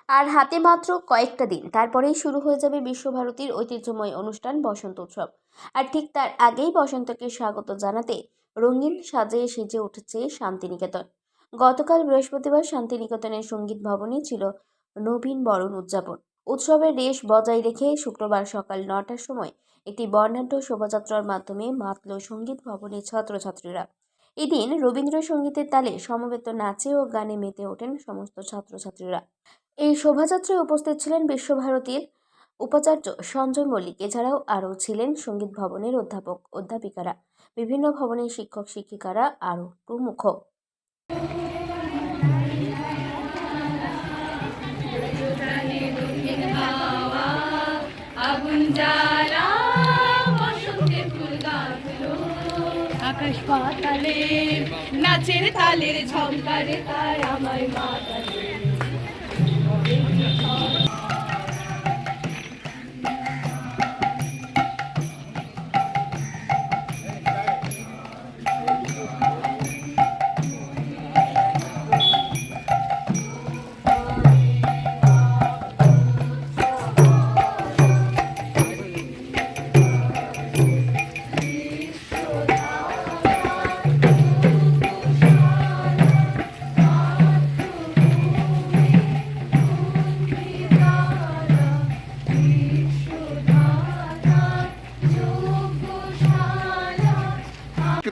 আর হাতে মাত্র কয়েকটা দিন, তারপরেই শুরু হয়ে যাবে বিশ্বভারতীর ঐতিহ্যময় অনুষ্ঠান বসন্ত উৎসব। আর ঠিক তার আগেই বসন্তকে স্বাগত জানাতে রঙিন সাজে সেজে উঠেছে শান্তিনিকেতন। গতকাল বৃহস্পতিবার শান্তিনিকেতনের সঙ্গীত ভবনে ছিল নবীন বরণ উদযাপন। উৎসবের রেশ বজায় রেখে শুক্রবার সকাল ৯টার সময় একটি বর্ণাঢ্য শোভাযাত্রার মাধ্যমে মাতল সঙ্গীত ভবনের ছাত্রছাত্রীরা। এদিন রবীন্দ্রসঙ্গীতের তালে সমবেত নাচে ও গানে মেতে ওঠেন সমস্ত ছাত্রছাত্রীরা। এই শোভাযাত্রায় উপস্থিত ছিলেন বিশ্বভারতীর উপাচার্য সঞ্জয় মল্লিক, এছাড়াও আরও ছিলেন সঙ্গীত ভবনের অধ্যাপক অধ্যাপিকারা, বিভিন্ন ভবনের শিক্ষক শিক্ষিকারা আরও প্রমুখ। আকাশ পাতালে নাচের তালের ঝংকারে তাই আমায় মাতালে।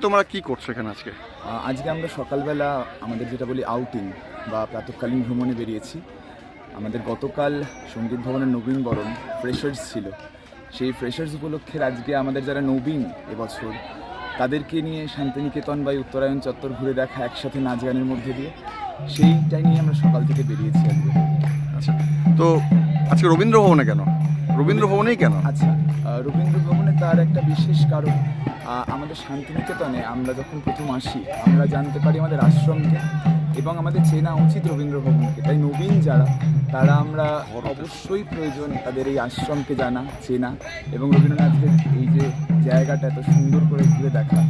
তোমরা কি করছো এখানে আজকে? আজকে আমরা সকালবেলা আমাদের যেটা বলি আউটিং বা প্রাতঃকালীন ভ্রমণে বেরিয়েছি। আমাদের গতকাল সঙ্গীত ভবনের নবীন বরণ ফ্রেশার্স ছিল। সেই ফ্রেশার্স উপলক্ষে আজকে আমাদের যারা নবীন এবছর তাদেরকে নিয়ে শান্তিনিকেতন বা উত্তরায়ণ চত্বর ঘুরে দেখা, একসাথে নাচ গানের মধ্যে দিয়ে সেইটাই নিয়ে আমরা সকাল থেকে বেরিয়েছি আজকে। আচ্ছা, তো আজকে রবীন্দ্র ভবনে কেন? রবীন্দ্র ভবনেই কেন? আচ্ছা, রবীন্দ্র ভবনে তার একটা বিশেষ কারণ। আমাদের শান্তিনিকেতনে আমরা যখন প্রথম আসি আমরা জানতে পারি আমাদের আশ্রমকে, এবং আমাদের চেনা উচিত রবীন্দ্র ভবনকে। তাই নবীন যারা তারা আমরা অবশ্যই প্রয়োজন তাদের এই আশ্রমকে জানা, চেনা এবং রবীন্দ্রনাথের এই যে জায়গাটা এত সুন্দর করে ঘুরে দেখা।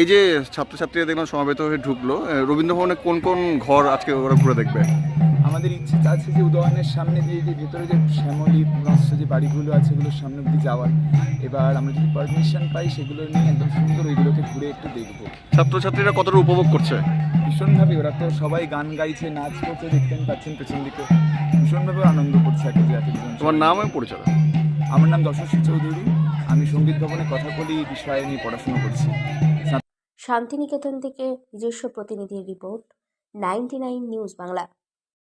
এই যে ছাত্রছাত্রীরা দেখলাম সমাবেত হয়ে ঢুকলো, রবীন্দ্র ভবনে কোন কোন ঘর আজকে ওরা ঘুরে দেখবে? আমাদের ইচ্ছে আছে যে উদয়নের সামনে দিয়ে যে ভেতরে যে শ্যামলী নস্য যে বাড়িগুলো আছে সেগুলোর সামনে অব্দি যাওয়ার। এবার আমরা যদি পারমিশন পাই সেগুলো নিয়ে একদম সুন্দর ওইগুলোকে ঘুরে একটু দেখবো। ছাত্রছাত্রীরা কতটা উপভোগ করছে? ভীষণভাবে, ওরা তো সবাই গান গাইছে, নাচ করছে, দেখতেন পাচ্ছেন পেছন দিকে, ভীষণভাবে আনন্দ করছে। তোমার নাম এবং পরিচয়? আমার নাম যশস্বী চৌধুরী, আমি সঙ্গীত ভবনে কথাকলি বিষয় নিয়ে পড়াশোনা করছি। শান্তিনিকেতন থেকে নিজস্ব প্রতিনিধির রিপোর্ট, 99 নিউজ বাংলা।